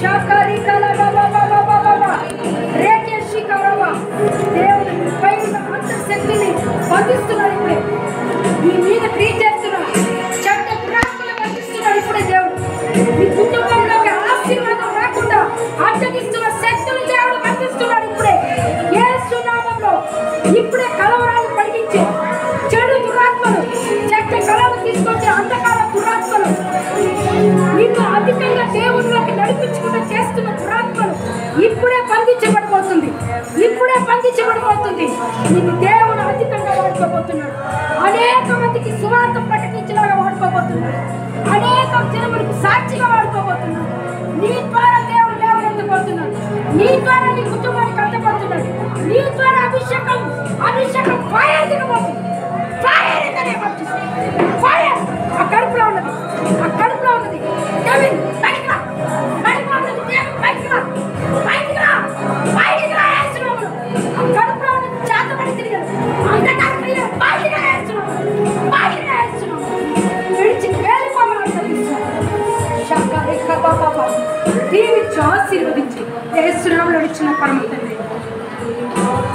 షాకారి కలబబబబబబ రేకేషి కరవ దేవుని పై ఉన్న అంతర్శక్తిని బంధిస్తున్నాడు ఇప్పుడే. నీ మీద క్రియ చేస్తున్నాడు. చెడ్డ దురాత్మను బంధిస్తున్నాడు ఇప్పుడే దేవుడు. నీ కుటుంబంలోకి ఆశీర్వాదం రాకుండా అడ్డగిస్తున్న శక్తులు దేవుడు బంధిస్తున్నాడు ఇప్పుడే. యేసు నామములో ఇప్పుడే కలవరాలు కలిగించే చెడు దురాత్మలు, చెడ్డ కళలు తీసుకొచ్చే అంధకార దురాత్మలు, నిన్ను అధికంగా దేవుడిలోకి నడిపించుకుంటూ చేస్తున్న దురాత్మలు ఇప్పుడే బంధించబడిపోతుంది. ఇప్పుడే బంధించబడిపోతుంది. నిన్ను దేవుడు అధికంగా వాడుకోబోతున్నాడు. అనేక మందికి సువార్త ప్రకటించేలాగా వాడుకోబోతున్నాడు. అనేక జనములకు సాక్షిగా వాడుకోబోతున్నాడు. నీ ద్వారా దేవుడు లేవనెత్తబోతున్నాడు. నీ ద్వారా నీ కుటుంబానికి అందబోతున్నాడు. నీ ద్వారా అభిషేకం ఫైర్ దిగబోతుంది. Fire in the name of Jesus. Fire ఆ కడుపులో ఉన్నది, ఆ కడుపులో ఉన్నది. డెవిల్ బయటికి రా, కడుపులో ఉన్నది. డెవిల్ బయటికి రా, బయటికి రా, బయటికి రా యేసునామములో. ఆ కడుపులో ఉన్నది చేతబడి తిరిగాడు. అంధకార క్రియలు బయటికి రా యేసునామములో, బయటికి రా యేసునామములో. విడిచి వెళ్ళిపోమని తెలుస్తున్నాడు. షాకారి కబాబాబా దీవించి ఆశీర్వదించి యేసునామములో ఇచ్చిన పరమ తండ్రి.